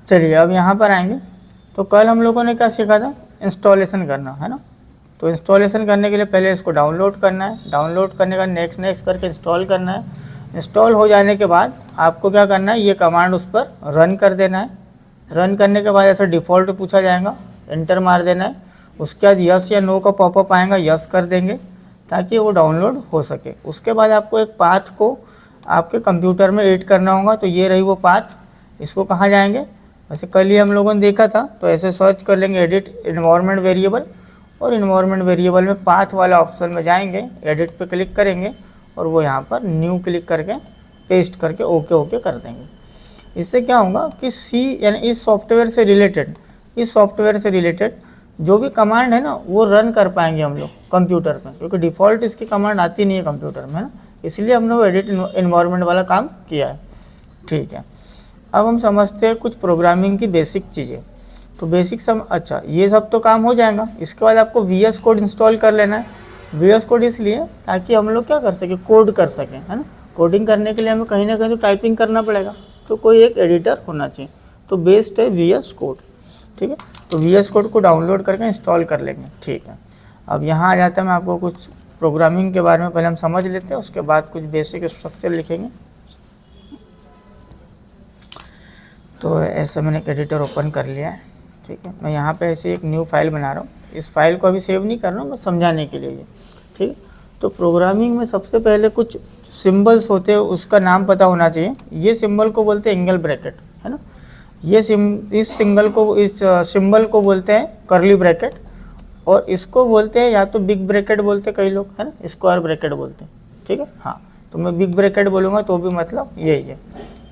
चलिए अब यहाँ पर आएंगे। तो कल हम लोगों ने क्या सीखा था, इंस्टॉलेशन करना है ना। तो इंस्टॉलेशन करने के लिए पहले इसको डाउनलोड करना है, डाउनलोड करने का नेक्स्ट नेक्स्ट करके इंस्टॉल करना है। इंस्टॉल हो जाने के बाद आपको क्या करना है, ये कमांड उस पर रन कर देना है। रन करने के बाद ऐसा डिफ़ॉल्ट पूछा जाएगा, एंटर मार देना है। उसके बाद यस या नो का पॉपअप आएगा, यस कर देंगे ताकि वो डाउनलोड हो सके। उसके बाद आपको एक पाथ को आपके कंप्यूटर में ऐड करना होगा। तो ये रही वो पाथ, इसको कहाँ जाएंगे, वैसे कल ही हम लोगों ने देखा था। तो ऐसे सर्च कर लेंगे एडिट इन्वायरमेंट वेरिएबल, और इन्वायरमेंट वेरिएबल में पाथ वाला ऑप्शन में जाएंगे, एडिट पे क्लिक करेंगे और वो यहाँ पर न्यू क्लिक करके पेस्ट करके ओके ओके कर देंगे। इससे क्या होगा कि सी यानी इस सॉफ्टवेयर से रिलेटेड जो भी कमांड है ना वो रन कर पाएंगे हम लोग कंप्यूटर में, क्योंकि डिफ़ॉल्ट इसकी कमांड आती नहीं है कंप्यूटर में, है ना। इसलिए हमने वो एडिट इन्वायरमेंट वाला काम किया है। ठीक है, अब हम समझते हैं कुछ प्रोग्रामिंग की बेसिक चीज़ें। तो बेसिक अच्छा ये सब तो काम हो जाएगा। इसके बाद आपको VS कोड इंस्टॉल कर लेना है। VS कोड इसलिए ताकि हम लोग क्या कर सकें, कोड कर सकें, है ना। कोडिंग करने के लिए हमें कहीं ना कहीं तो टाइपिंग करना पड़ेगा, तो कोई एक एडिटर होना चाहिए। तो बेस्ट है VS कोड। ठीक है, तो VS कोड को डाउनलोड करके इंस्टॉल कर लेंगे। ठीक है, अब यहाँ आ जाता है, मैं आपको कुछ प्रोग्रामिंग के बारे में पहले हम समझ लेते हैं, उसके बाद कुछ बेसिक स्ट्रक्चर लिखेंगे। तो ऐसे मैंने एक एडिटर ओपन कर लिया है। ठीक है, मैं यहाँ पे ऐसे एक न्यू फाइल बना रहा हूँ। इस फाइल को अभी सेव नहीं कर रहा हूँ, बस समझाने के लिए ये। ठीक है, तो प्रोग्रामिंग में सबसे पहले कुछ सिंबल्स होते हैं, उसका नाम पता होना चाहिए। ये सिंबल को बोलते हैं एंगल ब्रैकेट, है ना। इस सिंबल को बोलते हैं कर्ली ब्रैकेट, और इसको बोलते हैं या तो बिग ब्रैकेट बोलते हैं कई लोग, है ना, स्क्वायर ब्रैकेट बोलते हैं। ठीक है, हाँ, तो मैं बिग ब्रैकेट बोलूँगा तो भी मतलब यही है।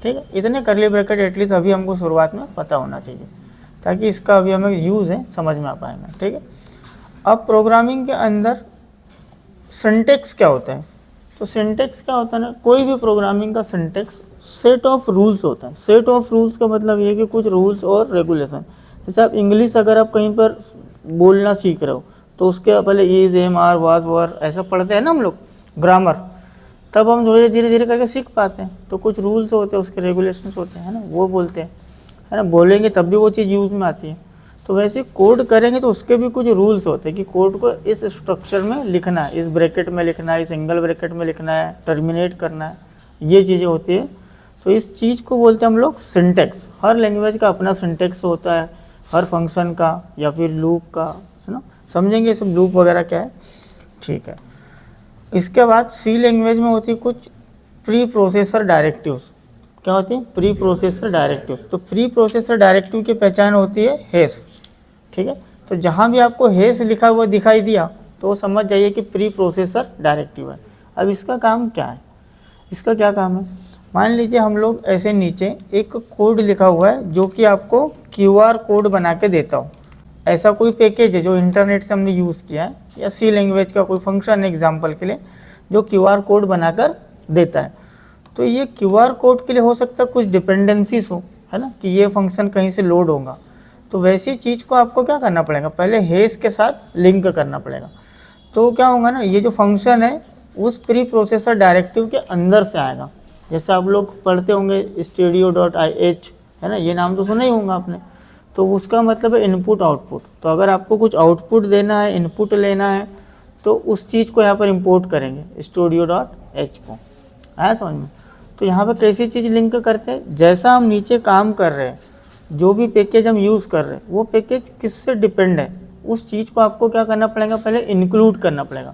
ठीक है, इतने कर्ली ब्रैकेट एटलीस्ट अभी हमको शुरुआत में पता होना चाहिए, ताकि इसका अभी हमें यूज़ है समझ में आ पाएगा। ठीक है, अब प्रोग्रामिंग के अंदर सिंटैक्स क्या होता है। तो सिंटैक्स क्या होता है ना, कोई भी प्रोग्रामिंग का सिंटैक्स सेट ऑफ रूल्स होता है। सेट ऑफ रूल्स का मतलब ये है कि कुछ रूल्स और रेगुलेशन। जैसे आप इंग्लिश अगर आप कहीं पर बोलना सीख रहे हो तो उसके पहले इज, एम, आर, वाज, वर ऐसा पढ़ते हैं ना हम लोग, ग्रामर, तब हम धीरे धीरे करके सीख पाते हैं। तो कुछ रूल्स होते हैं, उसके रेगुलेशंस होते हैं, है ना, वो बोलते हैं, है ना। बोलेंगे तब भी वो चीज़ यूज़ में आती है। तो वैसे कोड करेंगे तो उसके भी कुछ रूल्स होते हैं कि कोड को इस स्ट्रक्चर में लिखना है, इस ब्रैकेट में लिखना है, इस सिंगल ब्रैकेट में लिखना है, टर्मिनेट करना है, ये चीज़ें होती है। तो इस चीज़ को बोलते हैं हम लोग सिंटैक्स। हर लैंग्वेज का अपना सिंटैक्स होता है, हर फंक्शन का या फिर लूप का, है ना। समझेंगे सब लूप वगैरह क्या है। ठीक है, इसके बाद सी लैंग्वेज में होती है कुछ प्री प्रोसेसर डायरेक्टिव्स। क्या होती है, प्री प्रोसेसर डायरेक्टिव्स। तो प्री प्रोसेसर डायरेक्टिव की पहचान होती है हैश। ठीक है, तो जहाँ भी आपको हैश लिखा हुआ दिखाई दिया तो समझ जाइए कि प्री प्रोसेसर डायरेक्टिव है। अब इसका काम क्या है, इसका क्या काम है, मान लीजिए हम लोग ऐसे नीचे एक कोड लिखा हुआ है जो कि आपको QR कोड बना के देता हो। ऐसा कोई पैकेज है जो इंटरनेट से हमने यूज़ किया है, या सी लैंग्वेज का कोई फंक्शन एग्जाम्पल के लिए जो QR कोड बनाकर देता है। तो ये QR कोड के लिए हो सकता है कुछ डिपेंडेंसीज हो, है ना, कि ये फंक्शन कहीं से लोड होगा। तो वैसी चीज़ को आपको क्या करना पड़ेगा, पहले हैश के साथ लिंक करना पड़ेगा। तो क्या होगा ना, ये जो फंक्शन है उस प्री प्रोसेसर डायरेक्टिव के अंदर से आएगा। जैसे आप लोग पढ़ते होंगे studio.ih, है ना, ये नाम तो सुना ही होगा आपने। तो उसका मतलब है इनपुट आउटपुट। तो अगर आपको कुछ आउटपुट देना है, इनपुट लेना है, तो उस चीज़ को यहाँ पर इंपोर्ट करेंगे studio.h को। आया समझ में। तो यहाँ पर कैसी चीज़ लिंक करते हैं, जैसा हम नीचे काम कर रहे हैं, जो भी पैकेज हम यूज़ कर रहे हैं वो पैकेज किससे डिपेंड है, उस चीज़ को आपको क्या करना पड़ेगा, पहले इंक्लूड करना पड़ेगा।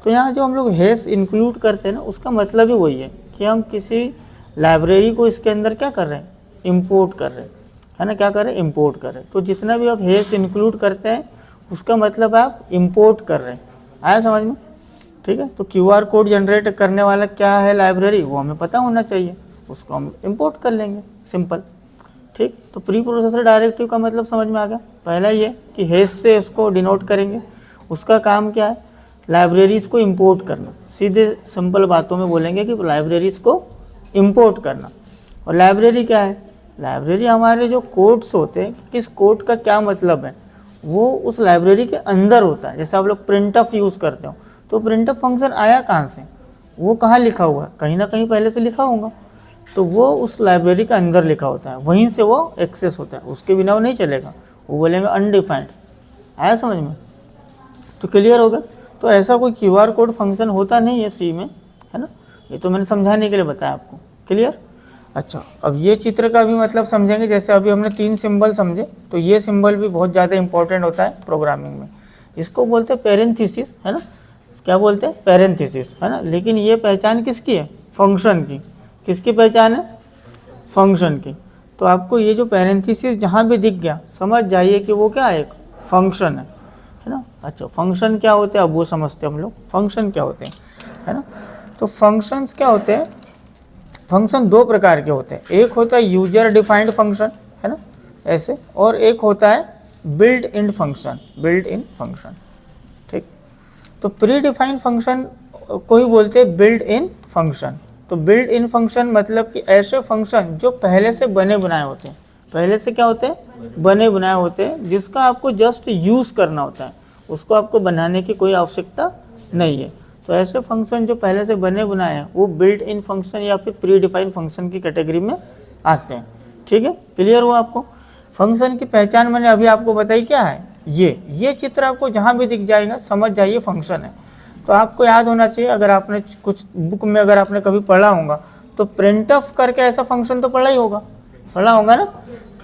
तो यहाँ जो हम लोग हैश इंक्लूड करते हैं ना, उसका मतलब ही वही है कि हम किसी लाइब्रेरी को इसके अंदर क्या कर रहे हैं, इंपोर्ट कर रहे हैं, है ना, क्या कर रहे हैं, इंपोर्ट कर रहे हैं। तो जितना भी आप हैश इंक्लूड करते हैं उसका मतलब आप इंपोर्ट कर रहे हैं। आया समझ में। ठीक है, तो QR कोड जनरेट करने वाला क्या है लाइब्रेरी, वो हमें पता होना चाहिए, उसको हम इंपोर्ट कर लेंगे, सिंपल। ठीक, तो प्री प्रोसेसर डायरेक्टिव का मतलब समझ में आ गया। पहला ये कि हैश से इसको डिनोट करेंगे, उसका काम क्या है, लाइब्रेरीज़ को इंपोर्ट करना। सीधे सिंपल बातों में बोलेंगे कि लाइब्रेरीज़ को इंपोर्ट करना। और लाइब्रेरी क्या है, लाइब्रेरी हमारे जो कोड्स होते हैं, किस कोड का क्या मतलब है, वो उस लाइब्रेरी के अंदर होता है। जैसे आप लोग प्रिंटफ यूज़ करते हो, तो प्रिंटफ फंक्शन आया कहाँ से, वो कहाँ लिखा हुआ है, कहीं ना कहीं पहले से लिखा होगा। तो वो उस लाइब्रेरी के अंदर लिखा होता है, वहीं से वो एक्सेस होता है, उसके बिना वो नहीं चलेगा। वो बोलेंगे अनडिफाइंड। आया समझ में? तो क्लियर हो गया। तो ऐसा कोई QR कोड फंक्शन होता नहीं है सी में, है ना। ये तो मैंने समझाने के लिए बताया आपको। क्लियर? अच्छा, अब ये चित्र का भी मतलब समझेंगे। जैसे अभी हमने 3 सिंबल समझे, तो ये सिंबल भी बहुत ज़्यादा इंपॉर्टेंट होता है प्रोग्रामिंग में। इसको बोलते हैं पेरेंथीसिस, है ना। क्या बोलते हैं? पेरेंथीसिस, है ना। लेकिन ये पहचान किसकी है? फंक्शन की। किसकी पहचान है? फंक्शन की। तो आपको ये जो पेरेंथीसिस जहाँ भी दिख गया, समझ जाइए कि वो क्या है? एक फंक्शन है ना। अच्छा, फंक्शन क्या होते हैं अब वो समझते हैं हम लोग। फंक्शन क्या होते हैं, है ना। तो फंक्शंस क्या होते हैं? फंक्शन 2 प्रकार के होते हैं। एक होता है यूजर डिफाइंड फंक्शन, है ना, ऐसे, और एक होता है built in function. Built in function, ठीक। तो प्री डिफाइंड फंक्शन को ही बोलते हैं बिल्ट इन फंक्शन। तो बिल्ट इन फंक्शन मतलब कि ऐसे फंक्शन जो पहले से बने बनाए होते हैं। पहले से क्या होते हैं? बने बनाए होते हैं, जिसका आपको जस्ट यूज़ करना होता है, उसको आपको बनाने की कोई आवश्यकता नहीं है। तो ऐसे फंक्शन जो पहले से बने बनाए हैं वो बिल्ट इन फंक्शन या फिर प्री डिफाइंड फंक्शन की कैटेगरी में आते हैं। ठीक है, क्लियर हुआ आपको? फंक्शन की पहचान मैंने अभी आपको बताई क्या है। ये चित्र आपको जहाँ भी दिख जाएगा समझ जाइए फंक्शन है। तो आपको याद होना चाहिए, अगर आपने कुछ बुक में अगर आपने कभी पढ़ा होगा तो प्रिंटफ करके ऐसा फंक्शन तो पढ़ा होगा ना।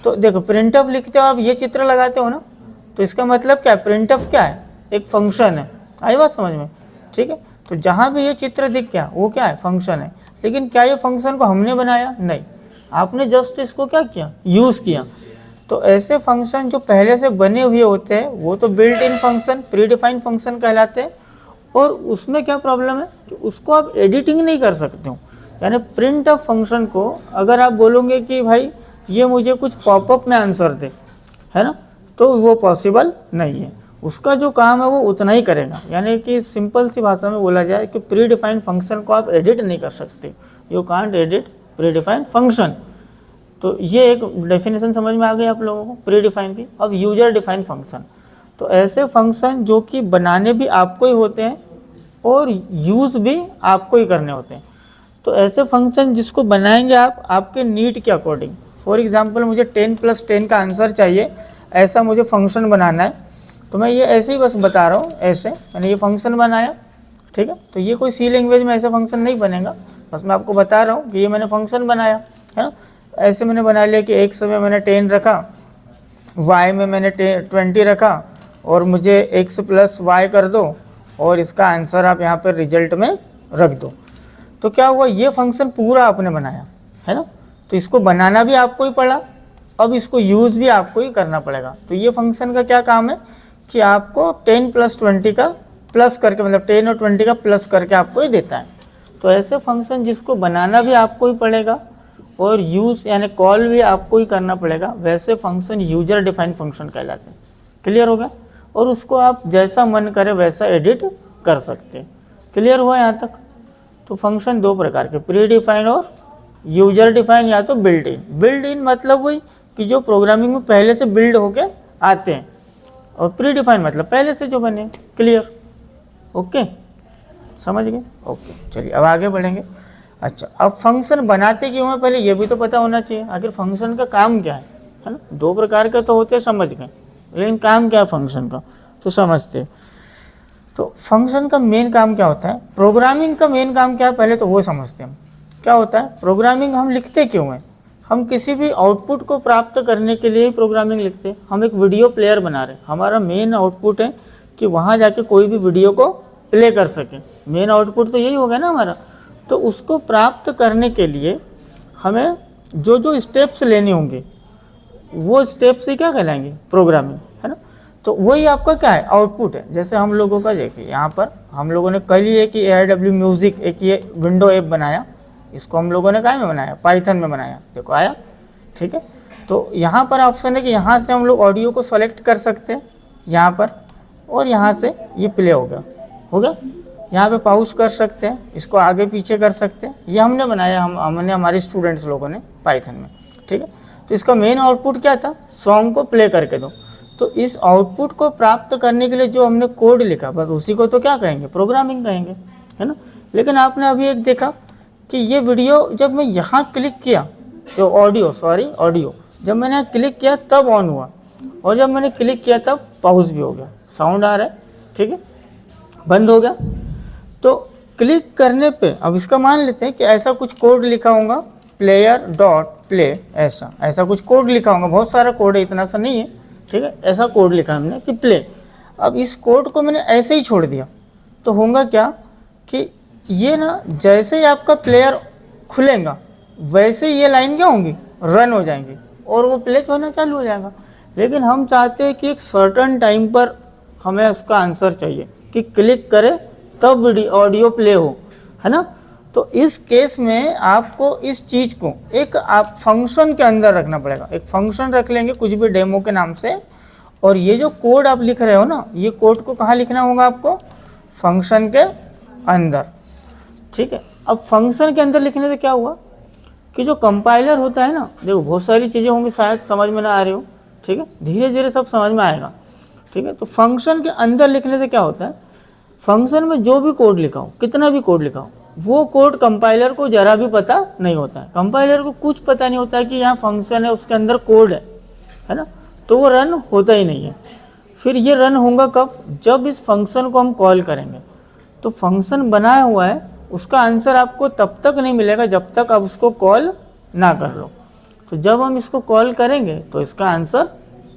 तो देखो प्रिंटफ लिखते हो आप, ये चित्र लगाते हो ना, तो इसका मतलब क्या है? प्रिंटफ क्या है? एक फंक्शन है। आई बात समझ में? ठीक है, तो जहाँ भी ये चित्र दिख गया वो क्या है? फंक्शन है। लेकिन क्या ये फंक्शन को हमने बनाया? नहीं, आपने जस्ट इसको क्या किया? यूज़ किया। तो ऐसे फंक्शन जो पहले से बने हुए होते हैं वो तो built in function, pre defined function कहलाते हैं। और उसमें क्या प्रॉब्लम है कि उसको आप एडिटिंग नहीं कर सकते हो। यानी प्रिंट ऑफ फंक्शन को अगर आप बोलोगे कि भाई ये मुझे कुछ पॉपअप में आंसर दे, है ना, तो वो पॉसिबल नहीं है। उसका जो काम है वो उतना ही करेगा। यानी कि सिंपल सी भाषा में बोला जाए कि प्री डिफाइंड फंक्शन को आप एडिट नहीं कर सकते। You can't edit pre defined function. तो ये एक डेफिनेशन समझ में आ गई आप लोगों को प्री डिफाइंड की। अब यूजर डिफाइंड फंक्शन, तो ऐसे फंक्शन जो कि बनाने भी आपको ही होते हैं और यूज़ भी आपको ही करने होते हैं। तो ऐसे फंक्शन जिसको बनाएंगे आप आपके नीड के अकॉर्डिंग। फॉर एग्जांपल मुझे 10 + 10 का आंसर चाहिए, ऐसा मुझे फंक्शन बनाना है। तो मैं ये ऐसे ही बस बता रहा हूँ, ऐसे मैंने ये फंक्शन बनाया, ठीक है। तो ये कोई सी लैंग्वेज में ऐसा फंक्शन नहीं बनेगा, बस मैं आपको बता रहा हूँ कि ये मैंने फंक्शन बनाया, है ना। ऐसे मैंने बना लिया कि x में मैंने 10 रखा, y में मैंने 20 रखा, और मुझे x + y कर दो और इसका आंसर आप यहाँ पर रिजल्ट में रख दो। तो क्या हुआ? ये फंक्शन पूरा आपने बनाया, है ना। तो इसको बनाना भी आपको ही पड़ा, अब इसको यूज़ भी आपको ही करना पड़ेगा। तो ये फंक्शन का क्या काम है कि आपको 10 + 20 का प्लस करके, मतलब 10 और 20 का प्लस करके आपको ही देता है। तो ऐसे फंक्शन जिसको बनाना भी आपको ही पड़ेगा और यूज़ यानी कॉल भी आपको ही करना पड़ेगा, वैसे फंक्शन यूजर डिफाइंड फंक्शन कहलाते हैं। क्लियर हो गया? और उसको आप जैसा मन करे वैसा एडिट कर सकते हैं। क्लियर हुआ यहाँ तक? तो फंक्शन 2 प्रकार के, प्री डिफाइंड और यूजर डिफाइंड या तो बिल्ट इन। बिल्ट इन मतलब वही कि जो प्रोग्रामिंग में पहले से बिल्ड होके आते हैं, और प्री डिफाइंड मतलब पहले से जो बने। क्लियर? ओके, समझ गए? ओके, चलिए अब आगे बढ़ेंगे। अच्छा, अब फंक्शन बनाते क्यों हैं पहले ये भी तो पता होना चाहिए। आखिर फंक्शन का काम क्या है ना। 2 प्रकार के तो होते हैं, समझ गए, लेकिन काम क्या है फंक्शन का तो समझते हैं। तो फंक्शन का मेन काम क्या होता है, प्रोग्रामिंग का मेन काम क्या है पहले तो वो समझते हैं। क्या होता है प्रोग्रामिंग? हम लिखते क्यों हैं? हम किसी भी आउटपुट को प्राप्त करने के लिए ही प्रोग्रामिंग लिखते हैं। हम एक वीडियो प्लेयर बना रहे हैं, हमारा मेन आउटपुट है कि वहाँ जाके कोई भी वीडियो को प्ले कर सके। मेन आउटपुट तो यही होगा ना हमारा। तो उसको प्राप्त करने के लिए हमें जो जो स्टेप्स लेने होंगे वो स्टेप्स ही क्या कहलाएंगे? प्रोग्रामिंग, है ना। तो वही आपका क्या है? आउटपुट है। जैसे हम लोगों का देखिए यहाँ पर हम लोगों ने कल ही एक AIW म्यूज़िक एक ये विंडो ऐप बनाया, इसको हम लोगों ने क्या में बनाया? पाइथन में बनाया। देखो आया, ठीक है। तो यहाँ पर ऑप्शन है कि यहाँ से हम लोग ऑडियो को सेलेक्ट कर सकते हैं यहाँ पर, और यहाँ से ये प्ले हो गया। यहाँ पे पॉज कर सकते हैं, इसको आगे पीछे कर सकते हैं। ये हमने बनाया, हमने हमारे स्टूडेंट्स लोगों ने पाइथन में, ठीक है। तो इसका मेन आउटपुट क्या था? सॉन्ग को प्ले करके दो। तो इस आउटपुट को प्राप्त करने के लिए जो हमने कोड लिखा बस उसी को तो क्या कहेंगे? प्रोग्रामिंग कहेंगे, है ना। लेकिन आपने अभी एक देखा कि ये वीडियो जब मैं यहाँ क्लिक किया, तो ऑडियो जब मैंने यहाँ क्लिक किया तब ऑन हुआ, और जब मैंने क्लिक किया तब पॉज भी हो गया, साउंड आ रहा है, ठीक है, बंद हो गया। तो क्लिक करने पे अब इसका मान लेते हैं कि ऐसा कुछ कोड लिखा होगा, प्लेयर डॉट प्ले, ऐसा कुछ कोड लिखा होगा, बहुत सारा कोड है, इतना सा नहीं है, ठीक है, ऐसा कोड लिखा हमने कि प्ले। अब इस कोड को मैंने ऐसे ही छोड़ दिया तो होगा क्या कि ये ना जैसे ही आपका प्लेयर खुलेगा वैसे ही ये लाइन क्या होंगी, रन हो जाएंगी और वो प्ले होना चालू हो जाएगा। लेकिन हम चाहते हैं कि एक सर्टन टाइम पर हमें उसका आंसर चाहिए कि क्लिक करें तब ऑडियो प्ले हो, है ना। तो इस केस में आपको इस चीज़ को एक आप फंक्शन के अंदर रखना पड़ेगा। एक फंक्शन रख लेंगे कुछ भी डेमो के नाम से, और ये जो कोड आप लिख रहे हो ना, ये कोड को कहाँ लिखना होगा आपको, फंक्शन के अंदर, ठीक है। अब फंक्शन के अंदर लिखने से क्या हुआ कि जो कंपाइलर होता है ना, देखो बहुत सारी चीज़ें होंगी शायद समझ में ना आ रही हो, ठीक है, धीरे धीरे सब समझ में आएगा, ठीक है। तो फंक्शन के अंदर लिखने से क्या होता है, फंक्शन में जो भी कोड लिखा हो, कितना भी कोड लिखा हो, वो कोड कंपाइलर को जरा भी पता नहीं होता है। कंपाइलर को कुछ पता नहीं होता है कि यहाँ फंक्शन है, उसके अंदर कोड है ना, तो वो रन होता ही नहीं है। फिर ये रन होगा कब, जब इस फंक्शन को हम कॉल करेंगे। तो फंक्शन बनाया हुआ है, उसका आंसर आपको तब तक नहीं मिलेगा जब तक आप उसको कॉल ना कर लो। तो जब हम इसको कॉल करेंगे तो इसका आंसर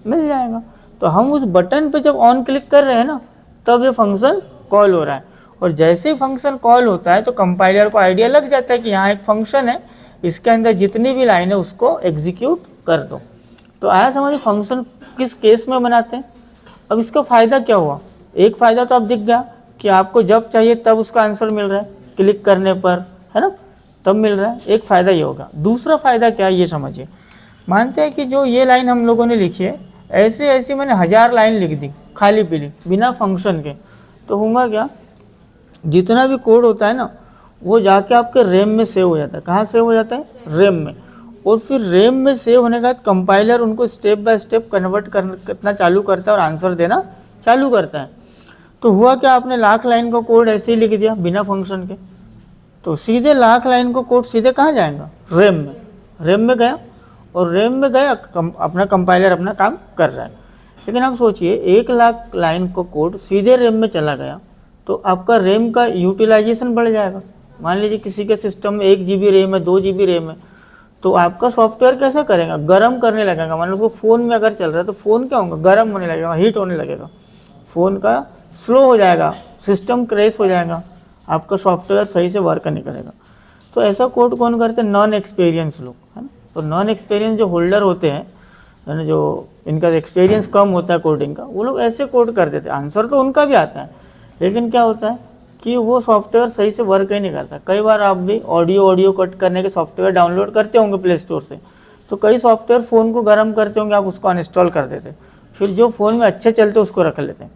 मिल जाएगा। तो हम उस बटन पे जब ऑन क्लिक कर रहे हैं ना, तब ये फंक्शन कॉल हो रहा है, और जैसे ही फंक्शन कॉल होता है तो कंपाइलर को आइडिया लग जाता है कि यहाँ एक फंक्शन है, इसके अंदर जितनी भी लाइन है उसको एग्जीक्यूट कर दो। तो आया समझ फंक्शन किस केस में बनाते हैं। अब इसका फ़ायदा क्या हुआ, एक फ़ायदा तो अब दिख गया कि आपको जब चाहिए तब उसका आंसर मिल रहा है, क्लिक करने पर, है ना, तब मिल रहा है, एक फ़ायदा ये होगा। दूसरा फ़ायदा क्या है ये समझिए। मानते हैं कि जो ये लाइन हम लोगों ने लिखी है, ऐसे मैंने 1000 लाइन लिख दी खाली पीली बिना फंक्शन के, तो होगा क्या, जितना भी कोड होता है ना वो जाके आपके रैम में सेव हो जाता है। कहाँ सेव हो जाता है, रैम में। और फिर रैम में सेव होने के बाद कंपाइलर उनको स्टेप बाय स्टेप कन्वर्ट करना चालू करता है और आंसर देना चालू करता है। तो हुआ क्या, आपने 1,00,000 लाइन का कोड ऐसे ही लिख दिया बिना फंक्शन के, तो सीधे 1,00,000 लाइन का कोड सीधे कहाँ जाएगा, रैम में। रैम में गया, और रैम में गया, अपना कंपाइलर अपना काम कर रहा है। लेकिन आप सोचिए 1,00,000 लाइन का कोड सीधे रैम में चला गया तो आपका रैम का यूटिलाइजेशन बढ़ जाएगा। मान लीजिए किसी के सिस्टम में 1 GB रैम है, 2 GB रैम है, तो आपका सॉफ्टवेयर कैसे करेगा, गर्म करने लगेगा। मान लो उसको फ़ोन में अगर चल रहा है तो फ़ोन क्या होगा, गर्म होने लगेगा, हीट होने लगेगा, फ़ोन का स्लो हो जाएगा, सिस्टम क्रैश हो जाएगा, आपका सॉफ्टवेयर सही से वर्क नहीं करेगा। तो ऐसा कोड कौन करते हैं, नॉन एक्सपीरियंस लोग, है ना। तो नॉन एक्सपीरियंस जो होल्डर होते हैं, है ना, जो इनका एक्सपीरियंस कम होता है कोडिंग का, वो लोग ऐसे कोड कर देते हैं। आंसर तो उनका भी आता है, लेकिन क्या होता है कि वो सॉफ्टवेयर सही से वर्क ही नहीं करता। कई बार आप भी ऑडियो कट करने के सॉफ्टवेयर डाउनलोड करते होंगे प्ले स्टोर से, तो कई सॉफ्टवेयर फ़ोन को गर्म करते होंगे, आप उसको अनइंस्टॉल कर देते, फिर जो फ़ोन में अच्छे चलते उसको रख लेते हैं।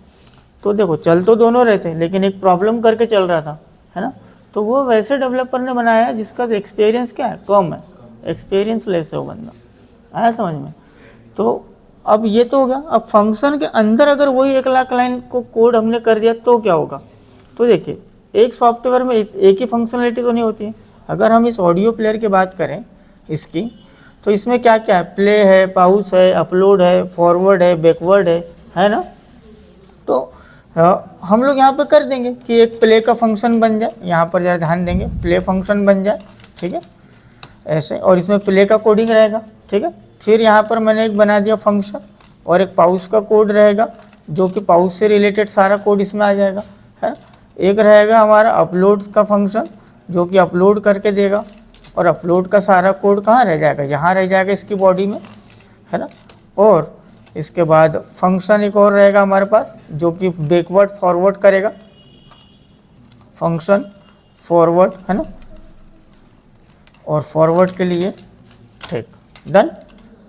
तो देखो चल तो दोनों रहते हैं, लेकिन एक प्रॉब्लम करके चल रहा था, है ना। तो वो वैसे डेवलपर ने बनाया है जिसका एक्सपीरियंस क्या है, कम है, एक्सपीरियंस लेस है वो बंदा, आया समझ में। तो अब ये तो हो गया। अब फंक्शन के अंदर अगर वही 1,00,000 लाइन को कोड हमने कर दिया तो क्या होगा। तो देखिए एक सॉफ्टवेयर में एक ही फंक्शनलिटी तो नहीं होती है। अगर हम इस ऑडियो प्लेयर की बात करें इसकी, तो इसमें क्या क्या है, प्ले है, पाउस है, अपलोड है, फॉरवर्ड है, बैकवर्ड है ना। तो हम लोग यहाँ पे कर देंगे कि एक प्ले का फंक्शन बन जाए, यहाँ पर ज़रा ध्यान देंगे, प्ले फंक्शन बन जाए, ठीक है, ऐसे, और इसमें प्ले का कोडिंग रहेगा, ठीक है। फिर यहाँ पर मैंने एक बना दिया फंक्शन, और एक पाउस का कोड रहेगा जो कि पाउस से रिलेटेड सारा कोड इसमें आ जाएगा, है। एक रहेगा हमारा अपलोड का फंक्शन जो कि अपलोड करके देगा, और अपलोड का सारा कोड कहाँ रह जाएगा, यहाँ रह जाएगा इसकी बॉडी में, है ना। और इसके बाद फंक्शन एक और रहेगा हमारे पास जो कि बैकवर्ड फॉरवर्ड करेगा, फंक्शन फॉरवर्ड, है ना, और फॉरवर्ड के लिए ठीक डन।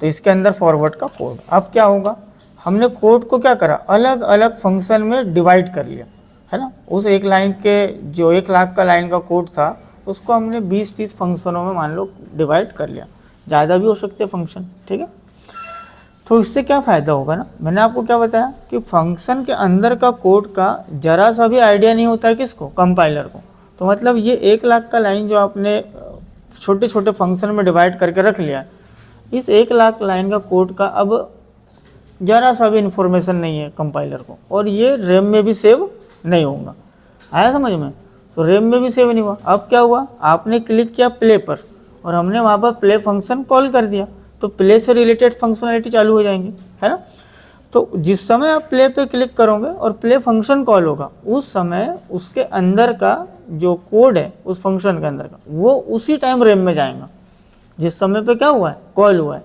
तो इसके अंदर फॉरवर्ड का कोड। अब क्या होगा, हमने कोड को क्या करा, अलग अलग फंक्शन में डिवाइड कर लिया, है ना। उस एक लाइन के जो 1,00,000 का लाइन का कोड था उसको हमने 20-30 फंक्शनों में मान लो डिवाइड कर लिया, ज़्यादा भी हो सकते हैं फंक्शन, ठीक है। तो इससे क्या फ़ायदा होगा ना, मैंने आपको क्या बताया कि फंक्शन के अंदर का कोड का जरा सा भी आइडिया नहीं होता है किसको, कंपाइलर को। तो मतलब ये 1 लाख का लाइन जो आपने छोटे छोटे फंक्शन में डिवाइड करके रख लिया, इस 1 लाख लाइन का कोड का अब ज़रा सा भी इन्फॉर्मेशन नहीं है कंपाइलर को, और ये रैम में भी सेव नहीं होगा। आया समझ में? तो रैम में भी सेव नहीं हुआ। अब क्या हुआ, आपने क्लिक किया प्ले पर और हमने वहाँ पर प्ले फंक्शन कॉल कर दिया, तो प्ले से रिलेटेड फंक्शनलिटी चालू हो जाएंगी, है ना। तो जिस समय आप प्ले पे क्लिक करोगे और प्ले फंक्शन कॉल होगा, उस समय उसके अंदर का जो कोड है उस फंक्शन के अंदर का, वो उसी टाइम रैम में जाएगा जिस समय पे क्या हुआ है, कॉल हुआ है,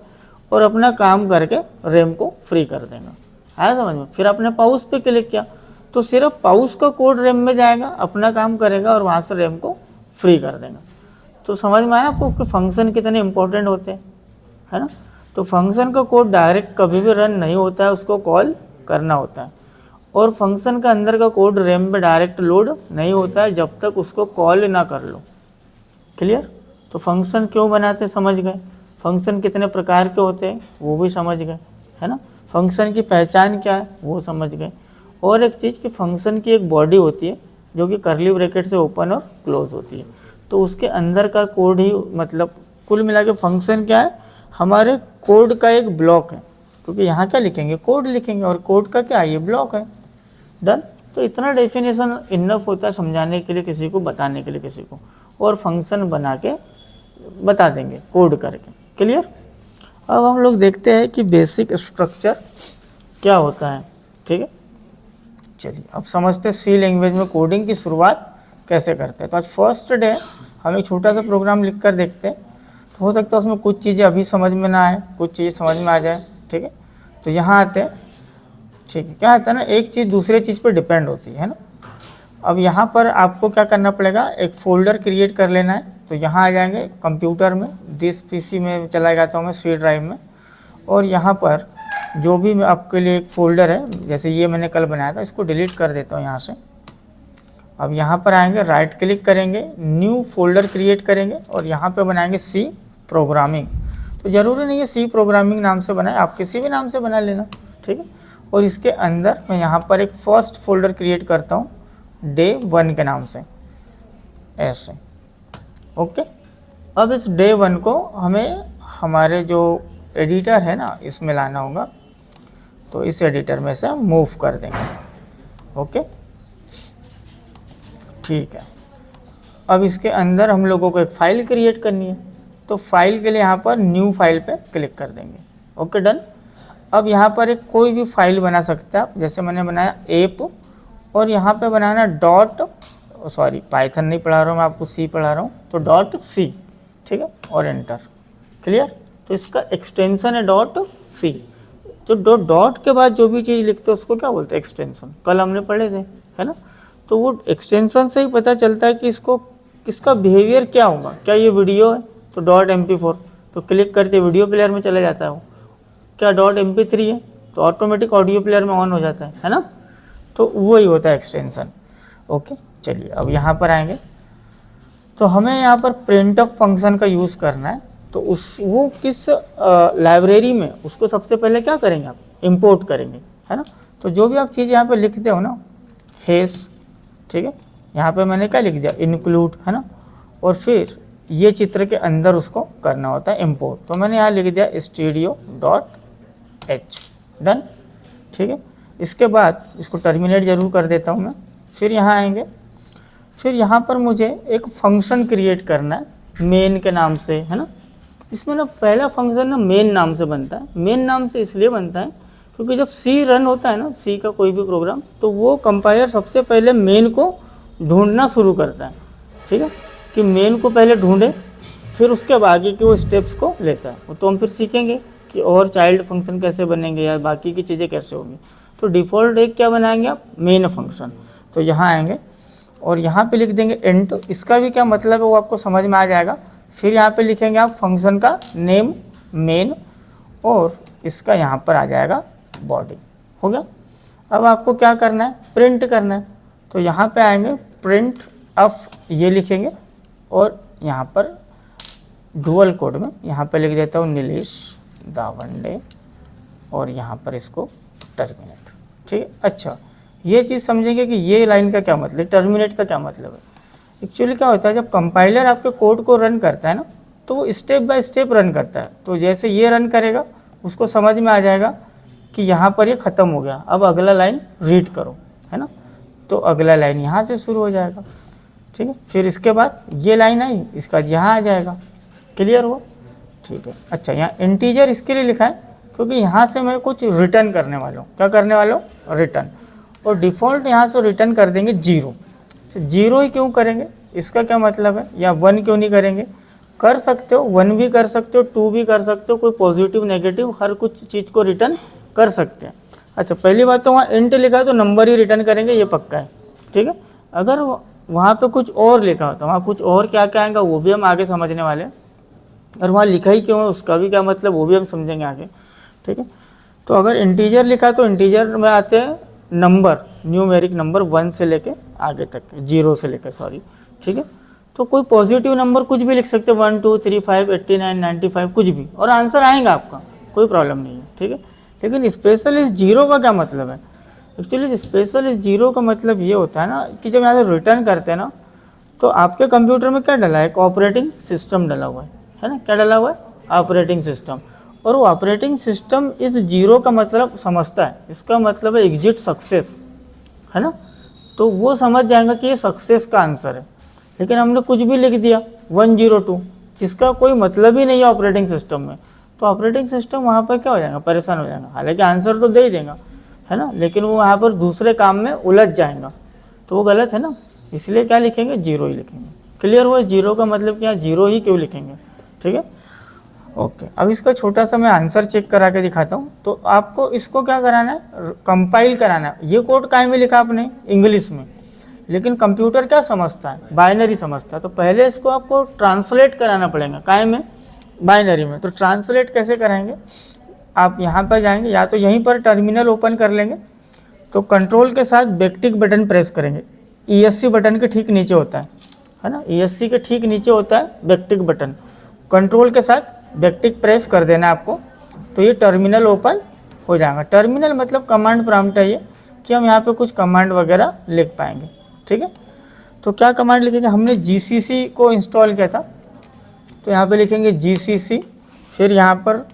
और अपना काम करके रैम को फ्री कर देगा। आया समझ में? फिर आपने पाउस पे क्लिक किया तो सिर्फ पाउस का कोड रैम में जाएगा, अपना काम करेगा और वहाँ से रैम को फ्री कर देगा। तो समझ में आया आपको कि फंक्शन कितने इंपॉर्टेंट होते हैं, है ना। तो फंक्शन का कोड डायरेक्ट कभी भी रन नहीं होता है, उसको कॉल करना होता है, और फंक्शन का अंदर का कोड रैम पे डायरेक्ट लोड नहीं होता है जब तक उसको कॉल ना कर लो। क्लियर? तो फंक्शन क्यों बनाते समझ गए, फंक्शन कितने प्रकार के होते हैं वो भी समझ गए, है ना। फंक्शन की पहचान क्या है वो समझ गए, और एक चीज़ कि फंक्शन की एक बॉडी होती है जो कि कर्ली ब्रैकेट से ओपन और क्लोज होती है, तो उसके अंदर का कोड ही, मतलब कुल मिला के फंक्शन क्या है, हमारे कोड का एक ब्लॉक है, क्योंकि यहाँ क्या लिखेंगे, कोड लिखेंगे, और कोड का क्या है, ये ब्लॉक है। डन। तो इतना डेफिनेशन इनफ होता है समझाने के लिए किसी को, बताने के लिए किसी को, और फंक्शन बना के बता देंगे कोड करके। क्लियर? अब हम लोग देखते हैं कि बेसिक स्ट्रक्चर क्या होता है। ठीक है, चलिए अब समझते हैं सी लैंग्वेज में कोडिंग की शुरुआत कैसे करते हैं। तो आज फर्स्ट डे हम एक छोटा सा प्रोग्राम लिख कर देखते हैं, तो हो सकता है उसमें कुछ चीज़ें अभी समझ में ना आए, कुछ चीज़ें समझ में आ जाए। ठीक है, तो यहाँ आते हैं। ठीक है, क्या होता है ना, एक चीज़ दूसरे चीज़ पर डिपेंड होती है ना। अब यहाँ पर आपको क्या करना पड़ेगा, एक फ़ोल्डर क्रिएट कर लेना है। तो यहाँ आ जाएंगे कंप्यूटर में, दिस पीसी में चला जाता हूँ मैं, सी ड्राइव में, और यहाँ पर जो भी आपके लिए एक फ़ोल्डर है, जैसे ये मैंने कल बनाया था, इसको डिलीट कर देता हूँ यहाँ से। अब यहाँ पर आएंगे, राइट क्लिक करेंगे, न्यू फोल्डर क्रिएट करेंगे, और यहाँ पे बनाएंगे सी प्रोग्रामिंग। तो ज़रूरी नहीं है सी प्रोग्रामिंग नाम से बनाए, आप किसी भी नाम से बना लेना। ठीक है, और इसके अंदर मैं यहाँ पर एक फर्स्ट फोल्डर क्रिएट करता हूँ डे 1 के नाम से, ऐसे। ओके, अब इस डे 1 को हमें हमारे जो एडिटर है ना, इसमें लाना होगा, तो इस एडिटर में से मूव कर देंगे। ओके, ठीक है। अब इसके अंदर हम लोगों को एक फ़ाइल क्रिएट करनी है, तो फाइल के लिए यहाँ पर न्यू फाइल पे क्लिक कर देंगे। Okay, done. अब यहाँ पर एक कोई भी फाइल बना सकते हैं आप, जैसे मैंने बनाया ऐप, और यहाँ पे बनाना पाइथन नहीं पढ़ा रहा हूँ मैं आपको, सी पढ़ा रहा हूँ, तो .c। ठीक है, और एंटर। क्लियर? तो इसका एक्सटेंशन है .c। तो डॉट के बाद जो भी चीज़ लिखते हैं उसको क्या बोलते हैं, एक्सटेंशन। कल हमने पढ़े थे, है ना। तो वो एक्सटेंशन से ही पता चलता है कि इसका बिहेवियर क्या होगा। क्या ये वीडियो है तो .mp4, तो क्लिक करते वीडियो प्लेयर में चला जाता है वो। क्या .mp3 है तो ऑटोमेटिक ऑडियो प्लेयर में ऑन हो जाता है ना। तो वही होता है एक्सटेंशन। ओके, चलिए अब यहाँ पर आएंगे, तो हमें यहाँ पर printf फंक्शन का यूज़ करना है। तो वो किस लाइब्रेरी में, उसको सबसे पहले क्या करेंगे आप, इंपोर्ट करेंगे, है ना। तो जो भी आप चीज़ यहाँ पे लिखते हो ना, हेस, ठीक है, यहाँ पे मैंने क्या लिख दिया, इंक्लूड, है ना, और फिर ये चित्र के अंदर उसको करना होता है इंपोर्ट। तो मैंने यहाँ लिख दिया studio.h। डन। ठीक है, इसके बाद इसको टर्मिनेट जरूर कर देता हूँ मैं। फिर यहाँ आएंगे, फिर यहाँ पर मुझे एक फंक्शन क्रिएट करना है मेन के नाम से, है ना। इसमें ना पहला फंक्शन ना मेन नाम से बनता है। मेन नाम से इसलिए बनता है क्योंकि जब सी रन होता है ना, सी का कोई भी प्रोग्राम, तो वो कंपाइलर सबसे पहले मेन को ढूंढना शुरू करता है। ठीक है, कि मेन को पहले ढूंढे, फिर उसके आगे के वो स्टेप्स को लेता है। वो तो हम फिर सीखेंगे कि और चाइल्ड फंक्शन कैसे बनेंगे या बाकी की चीज़ें कैसे होंगी। तो डिफ़ॉल्ट एक क्या बनाएंगे आप, मेन फंक्शन। तो यहाँ आएंगे और यहाँ पे लिख देंगे इंट। इसका भी क्या मतलब है वो आपको समझ में आ जाएगा। फिर यहाँ पे लिखेंगे आप फंक्शन का नेम मेन, और इसका यहाँ पर आ जाएगा बॉडी। हो गया। अब आपको क्या करना है, प्रिंट करना है। तो यहाँ पे आएंगे, प्रिंट ऑफ ये लिखेंगे, और यहाँ पर डुअल कोड में यहाँ पे लिख देता हूँ नीलेश दावंडे, और यहाँ पर इसको टर्मिनेट। ठीक है, अच्छा ये चीज़ समझेंगे कि ये लाइन का क्या मतलब, टर्मिनेट का क्या मतलब है। एक्चुअली क्या होता है, जब कंपाइलर आपके कोड को रन करता है ना, तो वो स्टेप बाय स्टेप रन करता है। तो जैसे ये रन करेगा, उसको समझ में आ जाएगा कि यहाँ पर ये ख़त्म हो गया, अब अगला लाइन रीड करो, है ना। तो अगला लाइन यहाँ से शुरू हो जाएगा, ठीक है। फिर इसके बाद ये लाइन आई, इसका यहाँ आ जाएगा। क्लियर हुआ? ठीक है। अच्छा, यहाँ इंटीजर इसके लिए लिखा है क्योंकि यहाँ से मैं कुछ रिटर्न करने वाला हूँ। क्या करने वाला हूँ? रिटर्न। और डिफ़ॉल्ट यहाँ से रिटर्न कर देंगे 0। तो 0 ही क्यों करेंगे, इसका क्या मतलब है? या 1 क्यों नहीं करेंगे? कर सकते हो, 1 भी कर सकते हो, 2 भी कर सकते हो, कोई पॉजिटिव नेगेटिव हर कुछ चीज़ को रिटर्न कर सकते हैं। अच्छा, पहली बात तो वहाँ इंट लिखा है तो नंबर ही रिटर्न करेंगे, ये पक्का है, ठीक है। अगर वहाँ पे कुछ और लिखा होता, वहाँ कुछ और क्या क्या आएगा वो भी हम आगे समझने वाले हैं, और वहाँ लिखा ही क्यों है उसका भी क्या मतलब वो भी हम समझेंगे आगे, ठीक है। तो अगर इंटीजर लिखा तो इंटीजर में आते हैं नंबर, न्यूमेरिक नंबर 1 से लेके आगे तक, 0 से लेकर, सॉरी, ठीक है। तो कोई पॉजिटिव नंबर कुछ भी लिख सकते हैं, 1 2 3 5 89 95 कुछ भी, और आंसर आएगा आपका, कोई प्रॉब्लम नहीं है, ठीक है। लेकिन स्पेशल इस 0 का क्या मतलब है? एक्चुअली स्पेशल इस 0 का मतलब ये होता है ना कि जब यहाँ से रिटर्न करते हैं ना, तो आपके कंप्यूटर में क्या डला है? एक ऑपरेटिंग सिस्टम डला हुआ है ना। क्या डला हुआ है? Operating system. और वो ऑपरेटिंग सिस्टम इस 0 का मतलब समझता है, इसका मतलब है एग्जिट सक्सेस, है ना। तो वो समझ जाएगा कि ये सक्सेस का आंसर है। लेकिन हमने कुछ भी लिख दिया 102, जिसका कोई मतलब ही नहीं है ऑपरेटिंग सिस्टम में, तो ऑपरेटिंग सिस्टम वहाँ पर क्या हो जाएगा? परेशान हो जाएगा। हालांकि आंसर तो दे ही देगा, है ना, लेकिन वो वहाँ पर दूसरे काम में उलझ जाएगा, तो वो गलत है ना। इसलिए क्या लिखेंगे? 0 ही लिखेंगे। क्लियर हुआ? 0 का मतलब क्या? 0 ही क्यों लिखेंगे, ठीक है। ओके, अब इसका छोटा सा मैं आंसर चेक करा के दिखाता हूँ। तो आपको इसको क्या कराना है? कंपाइल कराना है। ये कोड काय में लिखा आपने? इंग्लिश में। लेकिन कंप्यूटर क्या समझता है? बाइनरी समझता है। तो पहले इसको आपको ट्रांसलेट कराना पड़ेगा, काय में? बाइनरी में। तो ट्रांसलेट कैसे कराएंगे? आप यहाँ पर जाएंगे, या तो यहीं पर टर्मिनल ओपन कर लेंगे, तो कंट्रोल के साथ बैकटिक बटन प्रेस करेंगे। ESC बटन के ठीक नीचे होता है ना, ESC के ठीक नीचे होता है बैकटिक बटन। कंट्रोल के साथ बैकटिक प्रेस कर देना आपको, तो ये टर्मिनल ओपन हो जाएगा। टर्मिनल मतलब कमांड प्रॉम्प्ट है ये, कि हम यहाँ पे कुछ कमांड वगैरह लिख पाएंगे, ठीक है। तो क्या कमांड लिखेंगे? हमने GCC को इंस्टॉल किया था, तो यहाँ पे लिखेंगे GCC। फिर यहाँ पर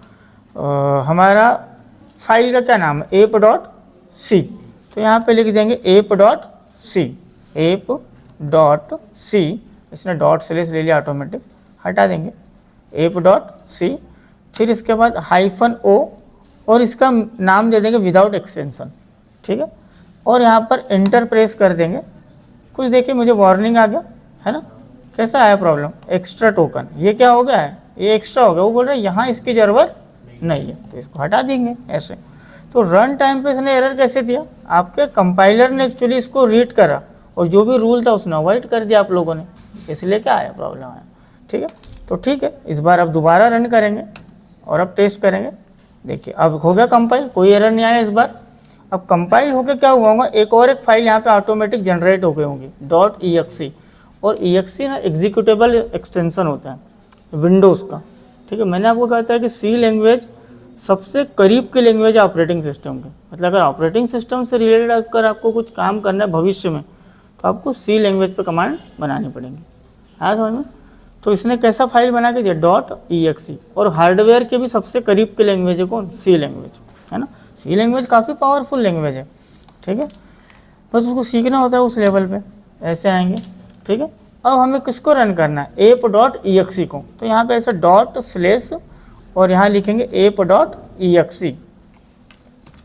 हमारा फाइल का क्या नाम है? app.c। तो यहाँ पे लिख देंगे app.c, app.c। इसने डॉट स्लैश ले लिया ऑटोमेटिक, हटा देंगे app.c। फिर इसके बाद -o, और इसका नाम दे देंगे विदाउट एक्सटेंशन, ठीक है। और यहाँ पर एंटर प्रेस कर देंगे। कुछ देखिए मुझे वार्निंग आ गया, है ना। कैसा आया प्रॉब्लम? एक्स्ट्रा टोकन, ये क्या हो गया है? ये एक्स्ट्रा हो गया। वो बोल रहे हैं यहाँ इसकी ज़रूरत नहीं है, तो इसको हटा देंगे ऐसे। तो रन टाइम पे इसने एरर कैसे दिया? आपके कंपाइलर ने एक्चुअली इसको रीड करा, और जो भी रूल था उसने अवॉइड कर दिया आप लोगों ने, इसलिए क्या आया? प्रॉब्लम आया, ठीक है। तो ठीक है, इस बार अब दोबारा रन करेंगे और अब टेस्ट करेंगे। देखिए अब हो गया कंपाइल, कोई एरर नहीं आया इस बार। अब कंपाइल होकर क्या हुआ होगा? एक और एक फाइल यहाँ पे ऑटोमेटिक जनरेट हो गई होंगी, .exe। और exe ना एग्जीक्यूटेबल एक्सटेंशन होता है विंडोज़ का, ठीक है। मैंने आपको कहा था कि C लैंग्वेज सबसे करीब की लैंग्वेज है ऑपरेटिंग सिस्टम की। मतलब अगर ऑपरेटिंग सिस्टम से रिलेटेड अगर आपको कुछ काम करना है भविष्य में, तो आपको C लैंग्वेज पे कमांड बनानी पड़ेंगी। हाँ समझ में? तो इसने कैसा फाइल बना के दिया? .exe। और हार्डवेयर के भी सबसे करीब की लैंग्वेज है कौन? C लैंग्वेज, है ना। C लैंग्वेज काफ़ी पावरफुल लैंग्वेज है, ठीक है। बस उसको सीखना होता है उस लेवल पे। ऐसे आएंगे, ठीक है। अब हमें किसको रन करना है? app.exe को। तो यहाँ पे ऐसे डॉट स्लैश और यहाँ लिखेंगे app.exe,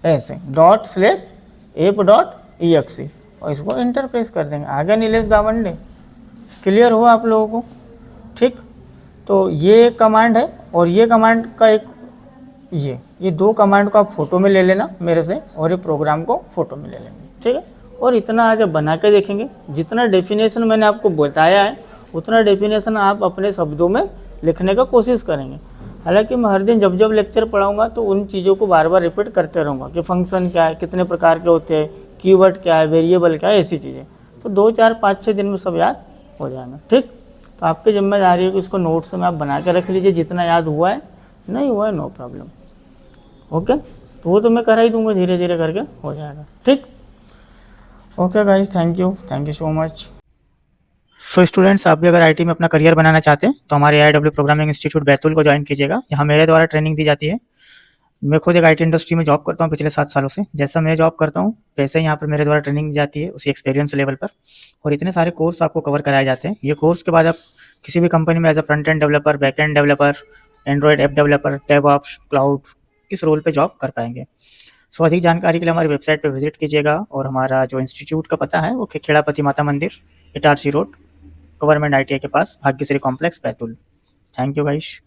ऐसे ./app.exe, और इसको इंटर प्रेस कर देंगे। आगे नीलेश गावंडे। क्लियर हुआ आप लोगों को? ठीक। तो ये एक कमांड है, और ये कमांड का एक ये दो कमांड को आप फोटो में ले लेना मेरे से, और ये प्रोग्राम को फोटो में ले लेंगे, ठीक है। और इतना आज बना के देखेंगे। जितना डेफिनेशन मैंने आपको बताया है उतना डेफिनेशन आप अपने शब्दों में लिखने का कोशिश करेंगे। हालांकि मैं हर दिन जब जब लेक्चर पढ़ाऊंगा तो उन चीज़ों को बार बार रिपीट करते रहूँगा कि फंक्शन क्या है, कितने प्रकार के होते हैं, कीवर्ड क्या है, वेरिएबल क्या है, ऐसी चीज़ें। तो 2 4 5 6 दिन में सब याद हो जाएगा, ठीक। तो आपकी जिम्मेदारी है कि उसको नोट्स में आप बना के रख लीजिए, जितना याद हुआ है, नहीं हुआ है नो प्रॉब्लम, ओके। तो वो तो मैं करा ही दूंगा, धीरे धीरे करके हो जाएगा, ठीक। Okay guys, thank you so much. So students, आप भी अगर आईटी में अपना करियर बनाना चाहते हैं तो हमारे AIW प्रोग्रामिंग इंस्टीट्यूट बैतूल को ज्वाइन कीजिएगा। यहाँ मेरे द्वारा ट्रेनिंग दी जाती है। मैं खुद एक आईटी इंडस्ट्री में जॉब करता हूँ पिछले 7 सालों से। जैसा मैं जॉब करता हूँ वैसे ही यहाँ पर मेरे द्वारा ट्रेनिंग दी जाती है उसी एक्सपीरियंस लेवल पर, और इतने सारे कोर्स आपको कवर कराए जाते हैं। ये कोर्स के बाद आप किसी भी कंपनी में as a front end developer, back end developer, android app developer, DevOps, cloud, इस रोल पे जॉब कर पाएंगे। सो अधिक जानकारी के लिए हमारी वेबसाइट पे विजिट कीजिएगा, और हमारा जो इंस्टीट्यूट का पता है वो खेड़ापति माता मंदिर, इटारसी रोड, गवर्नमेंट ITI के पास, Bhagyashree complex, Betul. Thank you guys.